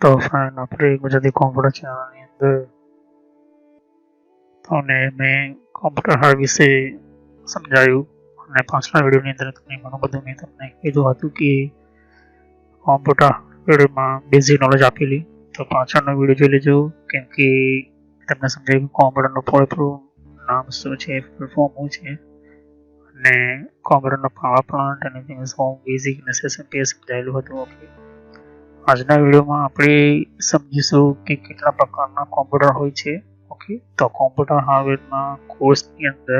તો ફ્રેન્ડ આપણે ગુજરાતી કોમ્પ્યુટર ચેનલની અંદર તમને મેં કોમ્પ્યુટર હાર્ડ વિશે સમજાવ્યું અને પાછલા વિડીયોની અંદર ઘણું બધું મેં તમને કીધું હતું કે કોમ્પ્યુટર હાર્ડવેરમાં બેઝિક નોલેજ આપેલી. તો પાછળનો વિડીયો જોઈ લેજો, કેમ કે તમને સમજાવ્યું કોમ્પ્યુટરનું પૂરેપૂરું નામ શું છે, ફૂલ ફોર્મ શું છે, અને કોમ્પ્યુટરનો પાવર પ્લાન્ટ અને હોમ બેઝિક નેસેસરી તે સમજાયેલું હતું. ઓકે, આજના વિડીયોમાં આપણે સમજીશું કે કેટલા પ્રકારના કોમ્પ્યુટર હોય છે. ઓકે, તો કોમ્પ્યુટર હાર્ડવેરના કોર્સની અંદર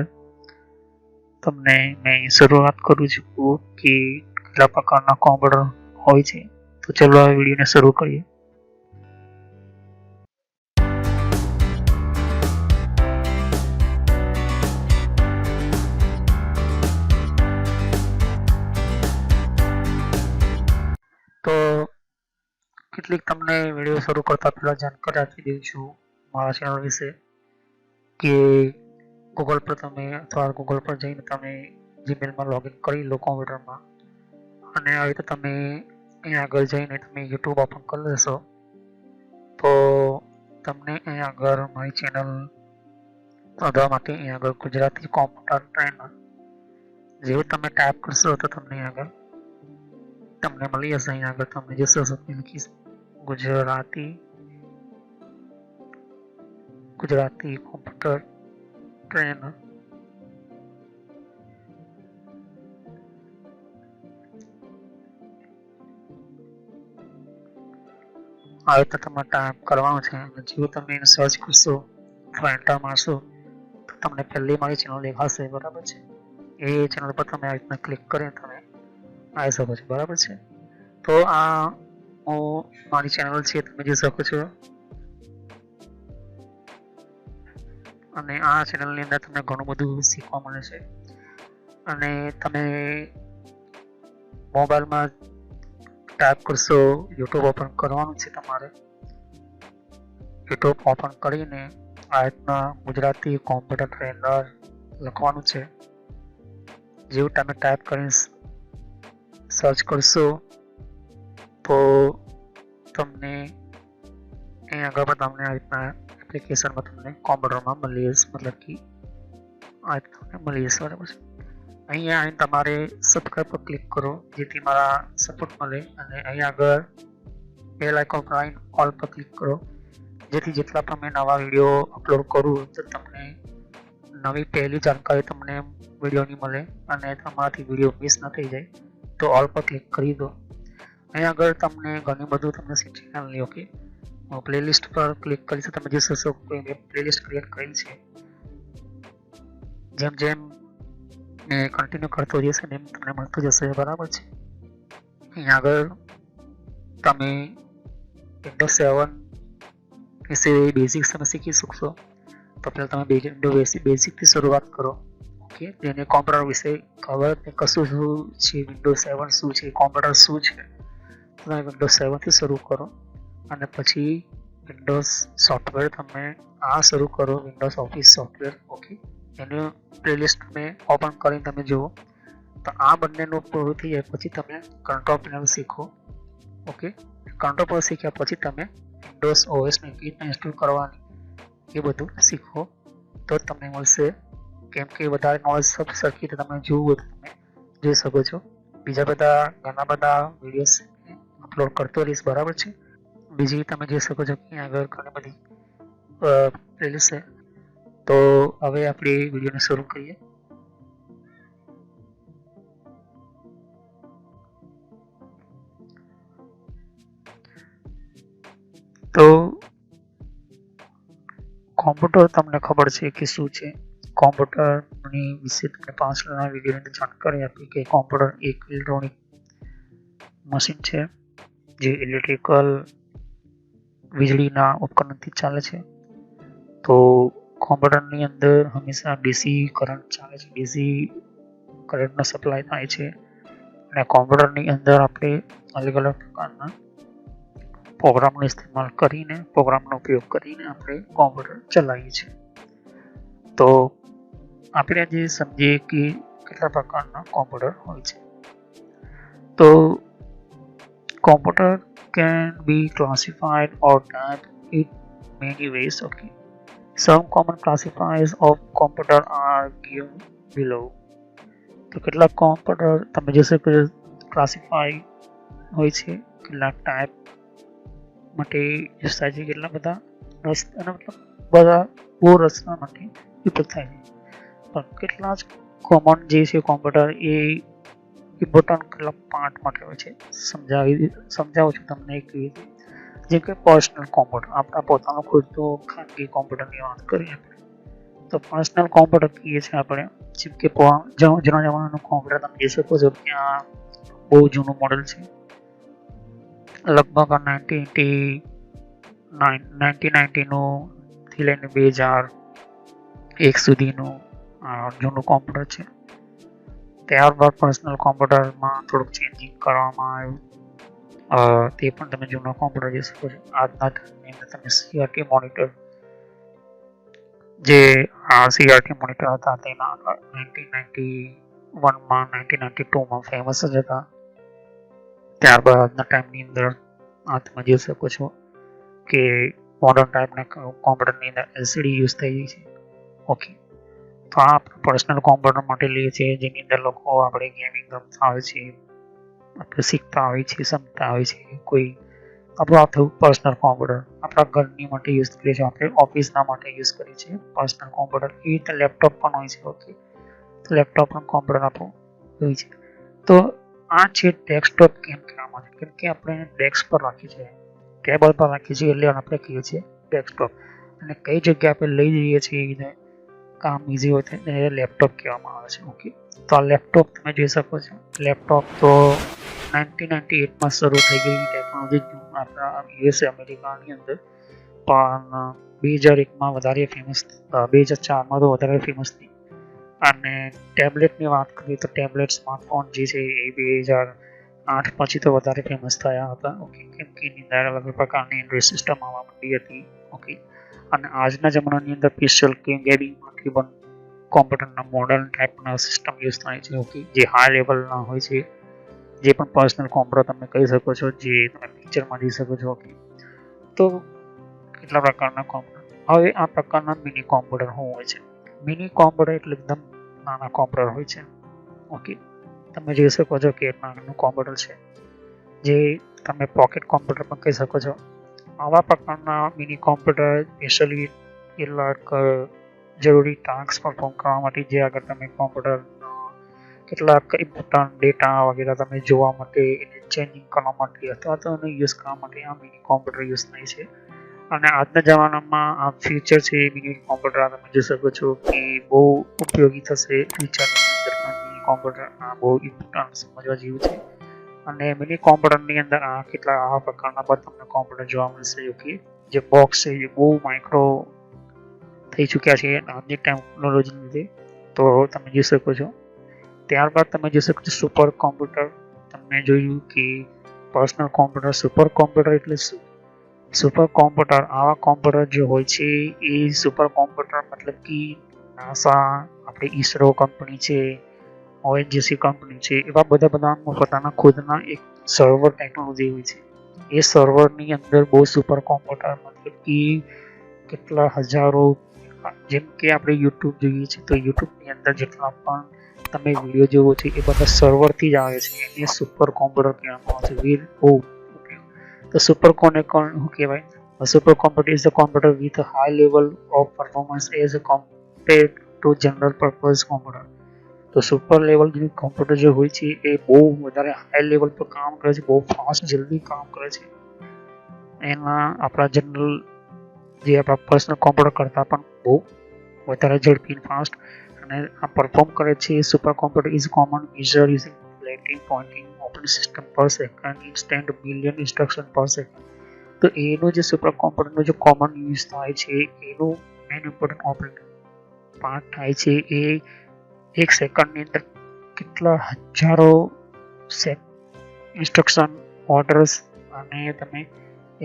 તમને મેં શરૂઆત કરું છું કે કેટલા પ્રકારના કોમ્પ્યુટર હોય છે. તો ચલો આ વિડીયોને શરૂ કરીએ. તો કેટલીક તમને વિડીયો શરૂ કરતા પહેલા જાણકારી આપી દઉં છું મારા ચેનલ વિશે કે ગૂગલ પર તમે અથવા ગૂગલ પર જઈને તમે જીમેલમાં લોગિન કરી લો કોમ્પ્યુટરમાં, અને આવી રીતે તમે અહીંયા આગળ જઈને તમે યુટ્યુબ ઓપન કરી લેશો તો તમને અહીંયા આગળ મારી ચેનલ શોધવા માટે અહીંયા આગળ ગુજરાતી કોમ્પ્યુટર ટ્રેનર જેવું તમે ટાઈપ કરશો તો તમને અહીંયા આગળ તમને મળી જશે. અહીંયા આગળ તમને જશો લખીશ ગુજરાતી કોમ્પ્યુટર ટ્રેનર. આ રીતે તમારે ટાઈપ કરવાનું છે અને જેવું તમે એને સર્ચ કરશો અથવા એન્ટર મારશો તો તમને પહેલી મારી ચેનલ દેખાશે. બરાબર છે, એ ચેનલ પર તમે આ રીતના ક્લિક કરીને તમે આવી શકો છો. બરાબર છે, તો આ મારી ચેનલ છે, તમે જોઈ શકો છો. અને આ ચેનલની અંદર તમને ઘણું બધું શીખવા મળે છે. અને તમે મોબાઈલમાં ટાઈપ કરશો, યુટ્યુબ ઓપન કરવાનું છે તમારે. યુટ્યુબ ઓપન કરીને આ રીતના ગુજરાતી કોમ્પ્યુટર ટ્રેનર લખવાનું છે. જેવું તમે ટાઈપ કરીને સર્ચ કરશો તો તમને અહીં આગળ પણ તમને આ રીતના એપ્લિકેશનમાં તમને કોમ્પ્યુટરમાં મળી જશે, મતલબ કે આ તમને મળી જશે. બરાબર છે, અહીંયા આવીને તમારે સબસ્ક્રાઈબ પર ક્લિક કરો જેથી મારા સપોર્ટ મળે, અને અહીંયા આગળ બેલ આઇકોન પર આવીને ઓલ પર ક્લિક કરો જેથી જેટલા પણ મેં નવા વિડીયો અપલોડ કરું તો તમને નવી પહેલી જાણકારી તમને વિડીયોની મળે અને તમારાથી વિડીયો મિસ ન થઈ જાય. તો ઓલ પર ક્લિક કરી દો. અહીંયા આગળ તમને ઘણું બધું તમને ચેનલની ઓકે પ્લેલિસ્ટ પર ક્લિક કરી છે. તમે જોઈ શકશો કે મેં પ્લેલિસ્ટ ક્રિએટ કરી છે. જેમ જેમ મેં કન્ટિન્યુ કરતો જશે ને એમ તમને મળતું જશે. બરાબર છે, અહીંયા આગળ તમે વિન્ડોઝ 7 વિશે બેઝિક તમે શીખી શકશો. તો પહેલાં તમે બેઝિકથી શરૂઆત કરો. ઓકે, જેને કોમ્પ્યુટર વિશે ખબર કશું શું છે, વિન્ડોઝ 7 શું છે, કોમ્પ્યુટર શું છે, તો તમે વિન્ડોઝ 7થી શરૂ કરો અને પછી વિન્ડોઝ સોફ્ટવેર તમે આ શરૂ કરો, વિન્ડોઝ ઓફિસ સોફ્ટવેર. ઓકે, એનું પ્લેલિસ્ટ તમે ઓપન કરીને તમે જુઓ તો આ બંનેનું પૂરું થઈ જાય પછી તમે કંટ્રોલ પેનલ શીખો. ઓકે, કંટ્રોલ પેનલ શીખ્યા પછી તમે વિન્ડોઝ ઓએસને કેવી રીતના ઇન્સ્ટોલ કરવાની એ બધું શીખો તો જ તમને મળશે. કેમ કે વધારે નોલેજ સબ સરખી રીતે તમે જોવું તો તમે જોઈ શકો છો. બીજા બધા ઘણા બધા વિડીયોઝ અપલોડ કરતો રહીશ. બરાબર છે, બીજી તમે જોઈ શકો છો કે આગળ ઘણી બધી પ્લેલિસ્ટ છે. તો હવે આપણે વિડીયોને શરૂ કરીએ. તો કોમ્પ્યુટર તમને ખબર છે કે શું છે. કોમ્પ્યુટરની વિશે તમને પાછળના વિડીયોની જાણકારી આપી કે કોમ્પ્યુટર એક ઇલેક્ટ્રોનિક મશીન છે જે ઇલેક્ટ્રિકલ વીજળીના ઉપકરણથી ચાલે છે. તો કોમ્પ્યુટરની અંદર હંમેશા ડીસી કરંટ ચાલે છે, ડીસી કરંટનો સપ્લાય થાય છે. અને કોમ્પ્યુટરની અંદર આપણે અલગ અલગ પ્રકારના પ્રોગ્રામનો ઇસ્તેમાલ કરીને પ્રોગ્રામનો ઉપયોગ કરીને આપણે કોમ્પ્યુટર ચલાવીએ છીએ. તો આપણે આજે સમજીએ કે કેટલા પ્રકારના કોમ્પ્યુટર હોય છે. તો computer can be classified or typed in many ways. Okay, some common classifiers of computer are given below. તો કેટલાક કોમ્પ્યુટર તમે જોઈ શકો છો ક્લાસિફાઈ હોય છે, કેટલાક ટાઈપ માટે યુઝ થાય છે, કેટલા બધા રસ્તા મતલબ બધા બહુ રસ્તા માટે ઉપયોગ થાય છે. પણ કેટલા જ કોમન જે છે કોમ્પ્યુટર એ ઇમ્પોર્ટન્ટ કેટલા પાર્ટ માટે હોય છે. સમજાવું છું તમને એક રીતે. જેમ કે પર્સનલ કોમ્પ્યુટર, આપણા પોતાનો ખુદનો ખાનગી કોમ્પ્યુટરની વાત કરીએ આપણે, તો પર્સનલ કોમ્પ્યુટર કહીએ છીએ આપણે. જેમ કે જૂના જમાનાનું કોમ્પ્યુટર તમે જોઈ શકો છો કે આ બહુ જૂનું મોડેલ છે, લગભગ 1990નું થી લઈને 2001 સુધીનું જૂનું કોમ્પ્યુટર છે. ત્યારબાદ પર્સનલ કોમ્પ્યુટરમાં થોડુંક ચેન્જિંગ કરવામાં આવ્યું, તે પણ તમે જૂના કોમ્પ્યુટર જોઈ શકો છો. આજના ટાઈમની અંદર તમે સીઆરટી મોનિટર, જે સીઆરટી મોનિટર હતા તેના 1991માં 1992માં ફેમસ જ હતા. ત્યારબાદ આજના ટાઈમની અંદર તમે જોઈ શકો છો કે મોડર્ન ટાઈપના કોમ્પ્યુટરની અંદર એલસીડી યુઝ થઈ ગઈ છે. ઓકે, તો આ આપણે પર્સનલ કોમ્પ્યુટર માટે લઈએ છીએ, જેની અંદર લોકો આપણે ગેમિંગ રમતા હોય છે, આપણે શીખતા હોય છે, સમજતા હોય છે. કોઈ આપણું આ થયું પર્સનલ કોમ્પ્યુટર, આપણા ઘરની માટે યુઝ કરીએ છીએ, આપણે ઓફિસના માટે યુઝ કરીએ છીએ પર્સનલ કોમ્પ્યુટર. એ રીતે લેપટોપ પણ હોય છે. ઓકે, તો લેપટોપ પણ કોમ્પ્યુટર આપણું હોય છે. તો આ છે ડેસ્કટોપ. કેમ કહેવામાં આવે? કેમ કે આપણે ડેસ્ક પર રાખીએ છીએ, ટેબલ પર રાખીએ છીએ, એટલે આપણે કહીએ છીએ ડેસ્કટોપ. અને કઈ જગ્યાએ આપણે લઈ જઈએ છીએ કામ ઇઝી હોય તો એને લેપટોપ કહેવામાં આવે છે. ઓકે, તો આ લેપટોપ તમે જોઈ શકો છો. લેપટોપ તો 1998માં શરૂ થઈ ગઈ ટેકનોલોજી આપણા યુએસએ અમેરિકાની અંદર, પણ 2001માં વધારે ફેમસ, 2004માં તો વધારે ફેમસ થઈ. અને ટેબ્લેટની વાત કરીએ તો ટેબ્લેટ સ્માર્ટફોન જે છે એ 2008 પછી તો વધારે ફેમસ થયા હતા. ઓકે, કેમ કે એની અંદર અલગ અલગ પ્રકારની એન્ડ્રોઇડ સિસ્ટમ આવવા માંડી હતી. ઓકે, અને આજના જમાનાની અંદર સ્પેશિયલ ગેમિંગ માટે પણ કોમ્પ્યુટરના મોડર્ન ટાઈપના સિસ્ટમ યુઝ થાય છે. ઓકે, જે હાઈ લેવલના હોય છે, જે પણ પર્સનલ કોમ્પ્યુટર તમે કહી શકો છો, જે તમે પિક્ચરમાં જોઈ શકો છો. ઓકે, તો કેટલા પ્રકારના કોમ્પ્યુટર. હવે આ પ્રકારના મિની કોમ્પ્યુટર શું હોય છે? મિની કોમ્પ્યુટર એટલે એકદમ નાના કોમ્પ્યુટર હોય છે. ઓકે, તમે જોઈ શકો છો કે નાનું કોમ્પ્યુટર છે, જે તમે પોકેટ કોમ્પ્યુટર પણ કહી શકો છો. આવા પ્રકારના મિની કોમ્પ્યુટર સ્પેશિયલી કેટલાક જરૂરી ટાસ્ક પરફોર્મ કરવા માટે, જે આગળ તમે કોમ્પ્યુટર કેટલાક ઇમ્પોર્ટન્ટ ડેટા વગેરે તમે જોવા માટે, એને ચેન્જિંગ કરવા માટે અથવા તો એને યુઝ કરવા માટે આ મિની કોમ્પ્યુટર યુઝ થાય છે. અને આજના જમાનામાં આ ફ્યુચર છે મિની કોમ્પ્યુટર, તમે જોઈ શકો છો કે બહુ ઉપયોગી થશે ફ્યુચરની અંદર. મિની કોમ્પ્યુટર આ બહુ ઇમ્પોર્ટન્ટ સમજવા જેવું છે. અને મિની કોમ્પ્યુટરની અંદર આ કેટલા આવા પ્રકારના પણ તમને કોમ્પ્યુટર જોવા મળશે. ઓકે, જે બોક્સ છે એ બહુ માઇક્રો થઈ ચૂક્યા છે આજની ટેકનોલોજીને લીધે, તો તમે જોઈ શકો છો. ત્યારબાદ તમે જોઈ શકો છો સુપર કોમ્પ્યુટર. તમે જોયું કે પર્સનલ કોમ્પ્યુટર, સુપર કોમ્પ્યુટર એટલે શું? સુપર કોમ્પ્યુટર આવા કોમ્પ્યુટર જે હોય છે એ સુપર કોમ્પ્યુટર મતલબ કે નાસા, આપણે ઈસરો કંપની છે, ઓએનજીસી કંપની છે, એવા બધા પોતાના ખુદના એક સર્વર ટેકનોલોજી હોય છે. એ સર્વરની અંદર બહુ સુપર કોમ્પ્યુટર મતલબ કે કેટલા હજારો, જેમ કે આપણે યુટ્યુબ જોઈએ છીએ તો યુટ્યુબની અંદર જેટલા પણ તમે વિડીયો જોવો છો એ બધા સર્વરથી જ આવે છે. એને સુપર કોમ્પ્યુટર કહેવામાં આવે છે. તો સુપર કોને શું કહેવાય? Supercomputer is the computer with a high level of performance as compared to general purpose computer. તો સુપર લેવલ જે કોમ્પ્યુટર જે હોય છે એ બહુ વધારે હાઈ લેવલ પર કામ કરે છે, બહુ ફાસ્ટ જલ્દી કામ કરે છે. એમાં આપણા જનરલ જે આપણા પર્સનલ કોમ્પ્યુટર કરતાં પણ બહુ વધારે ઝડપી ફાસ્ટ અને આ પરફોર્મ કરે છે. Supercomputer is common measure using floating pointing operating system per second instant billion instruction per second. તો એનું જે સુપર કોમ્પ્યુટરનો જે કોમન યુઝ થાય છે, એનું મેન ઇમ્પોર્ટન્ટ ઓપરેટિંગ પાર્ટ થાય છે એ એક સેકન્ડની અંદર કેટલા હજારો ઇન્સ્ટ્રક્શન, ઓર્ડર્સ અને તમે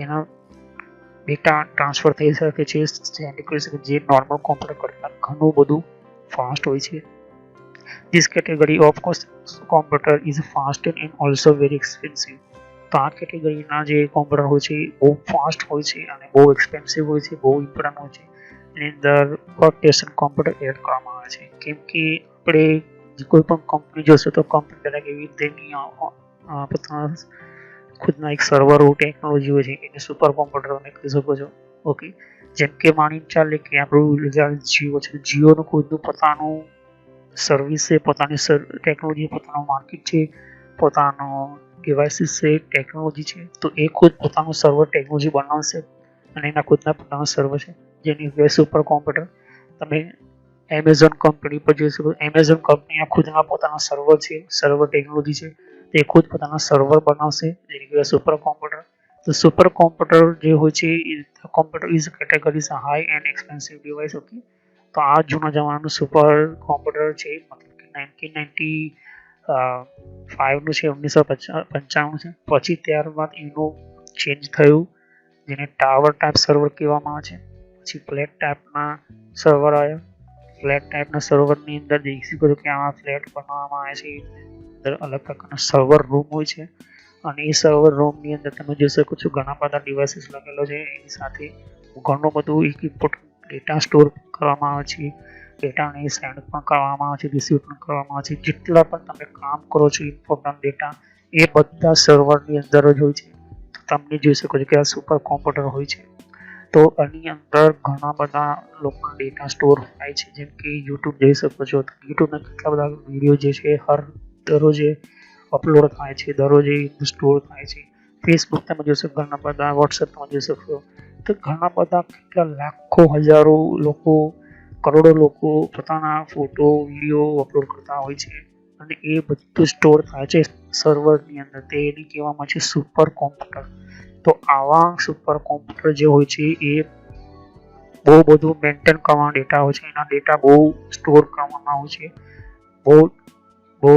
એના ડેટા ટ્રાન્સફર થઈ શકે છે, સેન્ડ કરી શકે, જે નોર્મલ કોમ્પ્યુટર કરતાં ઘણું બધું ફાસ્ટ હોય છે. This category of course computer is fast and also very expensive. તો આ કેટેગરીના જે કોમ્પ્યુટર હોય છે બહુ ફાસ્ટ હોય છે અને બહુ એક્સપેન્સિવ હોય છે, બહુ ઇમ્પોર્ટન્ટ હોય છે. એની અંદર વર્કસ્ટેશન કોમ્પ્યુટર એડ કરવામાં આવે છે, કેમ કે આપણે કોઈ પણ કંપની જોશો તો કંપની દરેક એવી તેની પોતાના ખુદના એક સર્વરો ટેકનોલોજી હોય છે, એને સુપર કોમ્પ્યુટર તમે કહી શકો છો. ઓકે, જેમ કે માની ચાલે કે આપણું જીઓ છે, જીઓનું ખુદનું પોતાનું સર્વિસ છે, પોતાની ટેકનોલોજી, પોતાનું માર્કેટ છે, પોતાનો ડિવાઇસીસ છે, ટેકનોલોજી છે. તો એ ખુદ પોતાનું સર્વર ટેકનોલોજી બનાવશે અને એના ખુદના પોતાનું સર્વર છે જેની કહેવાય સુપર કોમ્પ્યુટર. તમે એમેઝોન કંપની પર જોઈ શકો. એમેઝોન કંપનીના ખુદના પોતાના સર્વર છે, સર્વર ટેકનોલોજી છે, તે ખુદ પોતાના સર્વર બનાવશે જેની કહેવાય સુપર કોમ્પ્યુટર. તો સુપર કોમ્પ્યુટર જે હોય છે એ computer is categories high end expensive device. Okay, તો આ જૂના જમાનાનું સુપર કોમ્પ્યુટર છે, મતલબ કે 1995નું છે, 1995 છે. પછી ત્યારબાદ એનું ચેન્જ થયું જેને ટાવર ટાઈપ સર્વર કહેવામાં આવે છે. પછી ફ્લેટ ટાઈપના સર્વર આવ્યા. ફ્લેટ ટાઈપના સર્વરની અંદર દેખી શકો છો કે આમાં ફ્લેટ બનાવવામાં આવે છે, અંદર અલગ પ્રકારના સર્વર રૂમ હોય છે અને એ સર્વર રૂમની અંદર તમે જોઈ શકો છો ઘણા બધા ડિવાઇસીસ લગેલો છે. એની સાથે ઘણું બધું એક ઇમ્પોર્ટન્ટ ડેટા સ્ટોર કરવામાં આવે છે, ડેટાને સેન્ડ પણ કરવામાં આવે છે, રિસીવ પણ કરવામાં આવે છે. જેટલા પણ તમે કામ કરો છો ઇમ્પોર્ટન્ટ ડેટા એ બધા સર્વરની અંદર જ હોય છે. તમને જોઈ શકો છો કે આ સુપર કોમ્પ્યુટર હોય છે. તો આની અંદર ઘણા બધા લોકોના ડેટા સ્ટોર થાય છે, જેમ કે યુટ્યુબ જોઈ શકો છો. યુટ્યુબના કેટલા બધા વિડીયો જે છે દરરોજે અપલોડ થાય છે, દરરોજે સ્ટોર થાય છે. ફેસબુક તમે જોશો ઘણા બધા, વોટ્સએપ તમે જોઈ શકો. તો ઘણા બધા કેટલા લાખો હજારો લોકો, કરોડો લોકો પોતાના ફોટો વિડીયો અપલોડ કરતા હોય છે અને એ બધું સ્ટોર થાય છે સર્વરની અંદર. તે એની કહેવામાં છે સુપર કોમ્પ્યુટર. તો આવા સુપર કોમ્પ્યુટર જે હોય છે એ બહુ બધું મેન્ટેન કરવાના ડેટા હોય છે, એના ડેટા બહુ સ્ટોર કરવામાં આવે છે, બહુ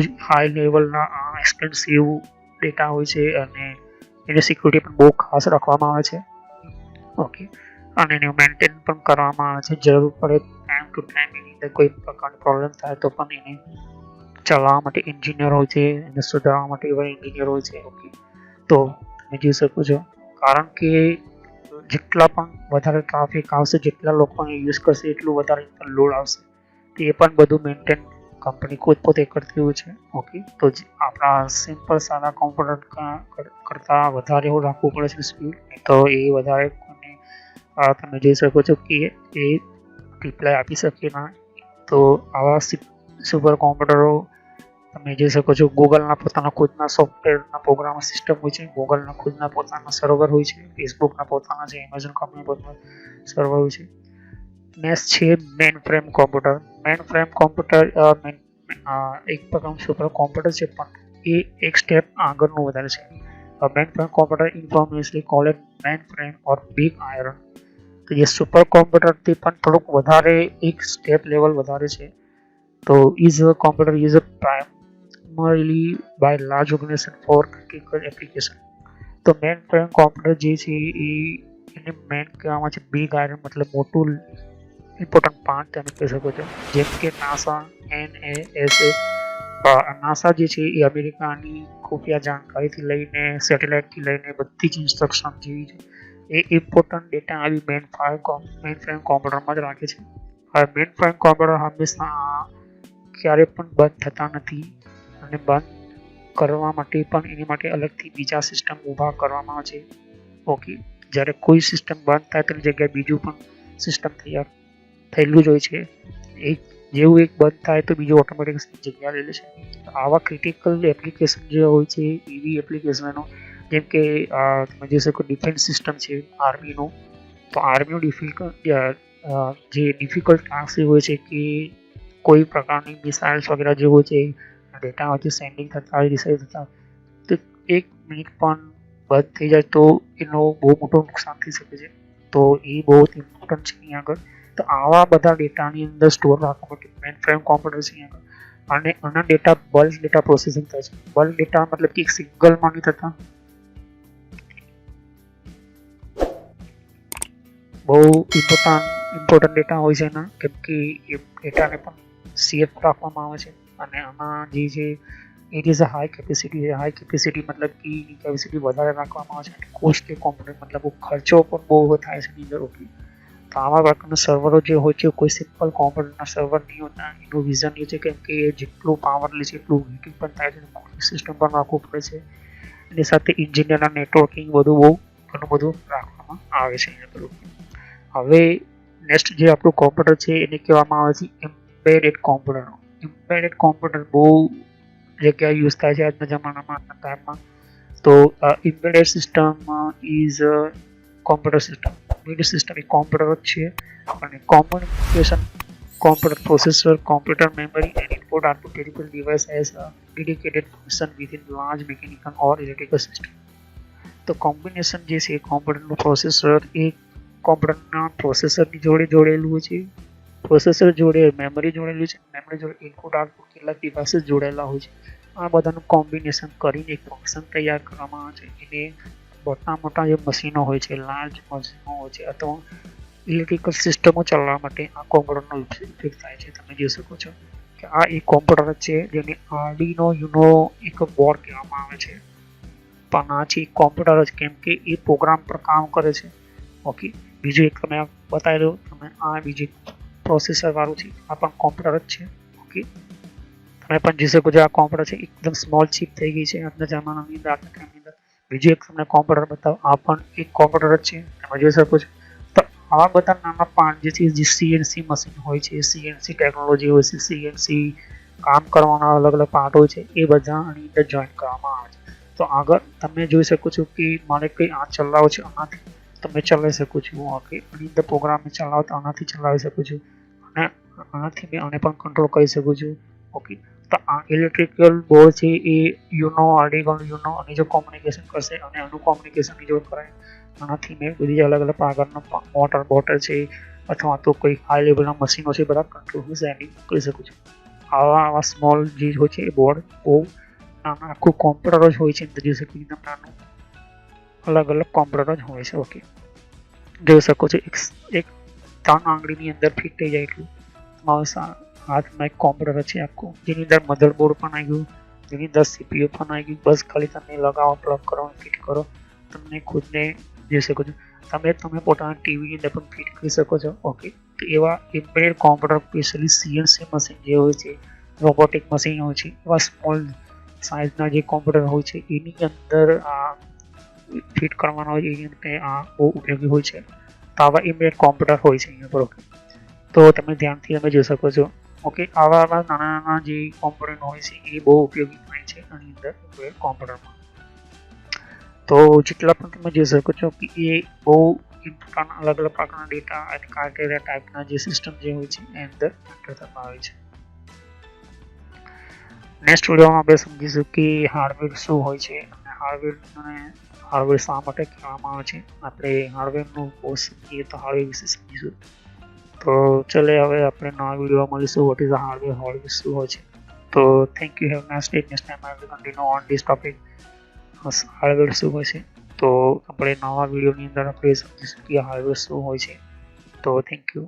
જ હાઈ લેવલના એક્સપેન્સિવ ડેટા હોય છે અને એની સિક્યુરિટી પણ બહુ ખાસ રાખવામાં આવે છે. ઓકે, અને એને મેન્ટેન પણ કરવામાં આવે છે. જરૂર પડે ટાઈમ ટુ ટાઈમ એની અંદર કોઈ પ્રકારની પ્રોબ્લેમ થાય તો પણ એને ચલાવવા માટે એન્જિનિયર હોય છે, એને સુધારવા માટે એવા એન્જિનિયર હોય છે. ઓકે, તો તમે જોઈ શકો છો કારણ કે જેટલા પણ વધારે ટ્રાફિક આવશે, જેટલા લોકોને યુઝ કરશે એટલું વધારે લોડ આવશે. તો એ પણ બધું મેન્ટેન કંપની પોતે કરતી હોય છે. ઓકે, તો આપણા સિમ્પલ સાદા કોમ્પ્યુટર કરતાં વધારે એવું રાખવું પડે છે સ્પીડ, તો એ વધારે તમે જોઈ શકો છો કે એ રિપ્લાય આપી શકે ના. તો આવા સુપર કોમ્પ્યુટરો તમે જોઈ શકો છો. ગૂગલના પોતાના ખુદના સોફ્ટવેરના પ્રોગ્રામ સિસ્ટમ હોય છે, ગૂગલના ખુદના પોતાના સર્વર હોય છે, ફેસબુકના પોતાના છે, એમેઝોન કંપની પોતાના સર્વર હોય છે. નેક્સ્ટ છે mainframe computer. Mainframe computer એક પ્રકારનું સુપર કોમ્પ્યુટર છે પણ એ એક સ્ટેપ આગળનું વધારે છે. Mainframe computer informationally called mainframe or big iron. તો જે સુપર કોમ્પ્યુટરથી પણ થોડુંક વધારે એક સ્ટેપ લેવલ વધારે છે. તો is a computer is a primarily by large organization for critical application. તો મેન ફ્રેમ કોમ્પ્યુટર જે છે એને મેન કહેવામાં છે બિગ આયરન, મતલબ મોટું ઇમ્પોર્ટન્ટ પાર્ટ તમે કહી શકો છો. જેમ કે નાસા, NASA. નાસા જે છે એ અમેરિકાની ખુફિયા જાણકારીથી લઈને સેટેલાઇટથી લઈને બધી જ ઇન્સ્ટ્રક્શન જેવી છે એ ઇમ્પોર્ટન્ટ ડેટા આવી મેન ફ્રેમ કોમ્પ્યુટરમાં જ રાખે છે. હવે મેન ફ્રેમ કોમ્પ્યુટર હંમેશા ક્યારે પણ બંધ થતા નથી અને બંધ કરવા માટે પણ એની માટે અલગથી બીજા સિસ્ટમ ઊભા કરવામાં આવે છે. ઓકે, જ્યારે કોઈ સિસ્ટમ બંધ થાય તેની જગ્યાએ બીજું પણ સિસ્ટમ તૈયાર થયેલું જ હોય છે. જેવું એક બંધ થાય તો બીજું ઓટોમેટિક જગ્યા લઈ લે છે. આવા ક્રિટિકલ એપ્લિકેશન જે હોય છે એવી એપ્લિકેશનો જેમ કે તમે જોઈ શકો ડિફેન્સ સિસ્ટમ છે આર્મીનું. તો આર્મીનું જે ડિફિકલ્ટ ટાસ્ક એ હોય છે કે કોઈ પ્રકારની મિસાઇલ્સ વગેરે જે હોય છે ડેટા વચ્ચે સેન્ડિંગ થતા હોય, રિસાઇવ થતા તો 1 મિનિટ પણ બંધ થઈ જાય તો એનો બહુ મોટું નુકસાન થઈ શકે છે. તો એ બહુ ઇમ્પોર્ટન્ટ છે અહીં આગળ. તો આવા બધા ડેટાની અંદર સ્ટોર રાખવા માટે મેન ફ્રેમ કોમ્પ્યુટર છે અહીં આગળ. અને આના ડેટા બલ્ક ડેટા પ્રોસેસિંગ થાય છે. બલ્ક ડેટા મતલબ કે એક સિંગલમાં નહીં થતા, બહુ ઇમ્પોર્ટન્ટ ડેટા હોય છે એના, કેમ કે એ ડેટાને પણ સેફ રાખવામાં આવે છે અને આમાં જે છે it is a high capacity મતલબ કે એની કેપેસિટી વધારે રાખવામાં આવે છે. કોસ્ટલી કોમ્પોનન્ટ મતલબ ખર્ચો પણ બહુ થાય છે એની અંદર. ઓકે, તો આવા પ્રકારના સર્વરો જે હોય છે કોઈ સિમ્પલ કોમ્પોનન્ટના સર્વર નહીં હોતા. એનું રીઝન એ છે કેમ કે જેટલું પાવર લે છે એટલું હીટિંગ પણ થાય છે, કુલિંગ સિસ્ટમ પણ રાખવું પડે છે. એની સાથે ઇન્જિનિયરના નેટવર્કિંગ ઘણું બધું રાખવામાં આવે છે એના પર. હવે નેક્સ્ટ જે આપણું કોમ્પ્યુટર છે એને કહેવામાં આવે છે એમ્બેડેડ કોમ્પ્યુટર. એમ્બેડેડ કોમ્પ્યુટર બહુ જગ્યાએ યુઝ થાય છે આજના જમાનામાં, આજના ટાઈમમાં. તો embedded system is computer system. Embedded system A computer જ છે અને communication computer processor, computer memory, and input output peripheral device as a dedicated function within large mechanical or electrical system. તો કોમ્બિનેશન જે છે કોમ્પ્યુટરનું પ્રોસેસર એ કોમ્પ્યુટરના પ્રોસેસરની જોડે જોડેલું છે. Processor જોડે મેમરી જોડેલું છે, મેમરી જોડે ઇનપુટ આઉટપુટ કેટલાક ડિવાઇસીસ જોડેલા હોય છે. આ બધાનું કોમ્બિનેશન કરીને એક ફંક્શન તૈયાર કરવામાં આવે છે. એને મોટા જે મશીનો હોય છે, લાર્જ મશીનો હોય છે અથવા ઇલેક્ટ્રિકલ સિસ્ટમો ચલાવવા માટે આ કોમ્પ્યુટરનો ઉપયોગ થાય છે. તમે જોઈ શકો છો કે આ એક કોમ્પ્યુટર છે જેને આર્ડિનો યુનો એક બોર્ડ કહેવામાં આવે છે. પણ આ છે કોમ્પ્યુટર જ કેમ કે એ પ્રોગ્રામ પર કામ કરે છે. ઓકે, બીજું એક તમે બતાવી દો. તમે આ બીજી પ્રોસેસર વાળું છે, આ પણ કોમ્પ્યુટર જ છે. ઓકે, તમે પણ જોઈ શકો છો આ કોમ્પ્યુટર છે એકદમ સ્મોલ ચિપ થઈ ગઈ છે આજના જમાનાની અંદર, આજના ટાઈમની અંદર. બીજું એક તમને કોમ્પ્યુટર બતાવો, આ પણ એક કોમ્પ્યુટર જ છે. તમે જોઈ શકો છો. આવા બધા નાના પાર્ટ જે છે જે સીએનસી મશીન હોય છે, સીએનસી ટેકનોલોજી હોય છે, સીએનસી કામ કરવાના અલગ અલગ પાર્ટ હોય છે, એ બધા આની અંદર જોઈન કરવામાં આવે છે. તો આગળ તમે જોઈ શકો છો કે મારે કંઈ આ ચલાવો છે, આનાથી તમે ચલાવી શકો છો. ઓકે, આની અંદર પ્રોગ્રામ ચલાવો તો આનાથી ચલાવી શકો છો અને આનાથી મેં આને પણ કંટ્રોલ કરી શકું છું. ઓકે, તો આ ઇલેક્ટ્રિકલ બોર્ડ છે એ આર્ડિનો યુનો અને જો કોમ્યુનિકેશન કરશે અને આનું કોમ્યુનિકેશનની જોડ કરાય આનાથી મેં બધી અલગ અલગ આગળના મોટર બોટર છે અથવા તો કોઈ હાઈ લેવલના મશીનો છે બધા કંટ્રોલ હું સેટિંગ કરી શકું છું. આવા સ્મોલ જે હોય છે એ બોર્ડ બહુ નાના આખું કોમ્પ્યુટર જ હોય છે. અંદર જોઈ શકો એકદમ નાનું અલગ અલગ કોમ્પ્યુટર જ હોય છે. ઓકે, જોઈ શકો છો એક 3 આંગળીની અંદર ફિટ થઈ જાય એટલું તમારા હાથમાં એક કોમ્પ્યુટર છે આખું, જેની અંદર મધરબોર્ડ પણ આવી ગયું, જેની અંદર સીપીયુ પણ આવી ગયું. બસ ખાલી તમે લગાવો, પ્લગ કરો, ફિટ કરો, તમને ખુદને જોઈ શકો છો. તમે પોતાના ટીવીની અંદર પણ ફિટ કરી શકો છો. ઓકે, તો એવા embedded computer specially CNC machine જે હોય છે, રોબોટિક મશીન હોય છે, એવા સ્મોલ સાઇઝના જે કોમ્પ્યુટર હોય છે એની અંદર આ ફિટ કરવાના હોય એની અંદર આ બહુ ઉપયોગી હોય છે. તો આવા એમ્બેડેડ કોમ્પ્યુટર હોય છે અહીંયા પર. ઓકે, તો તમે ધ્યાનથી તમે જોઈ શકો છો. ઓકે, આવા નાના જે કોમ્પ્યુટર હોય છે એ બહુ ઉપયોગી થાય છે આની અંદર એમ્બેડેડ કોમ્પ્યુટરમાં. તો જેટલા પણ તમે જોઈ શકો છો કે એ બહુ અલગ અલગ પ્રકારના ડેટા અને ક્રાઇટેરિયા ટાઈપના જે સિસ્ટમ જે હોય છે એની અંદર એન્ટર થવામાં આવે છે. નેક્સ્ટ વિડીયોમાં આપણે સમજીશું કે હાર્ડવેર શું હોય છે અને હાર્ડવેર શા માટે કહેવામાં આવે છે. આપણે હાર્ડવેરનું બહુ સમજીએ તો હાર્ડવેર વિશે સમજીશું. તો ચલે હવે આપણે નવા વિડીયોમાં મળીશું. વોટ ઇઝ હાર્ડવેર શું હોય છે. તો thank you, have nice day. Next time I will continue on this topic. Hardware શું હોય છે તો આપણે નવા વિડીયોની અંદર આપણે સમજીશું કે હાર્ડવેર શું હોય છે. તો થેન્ક યુ.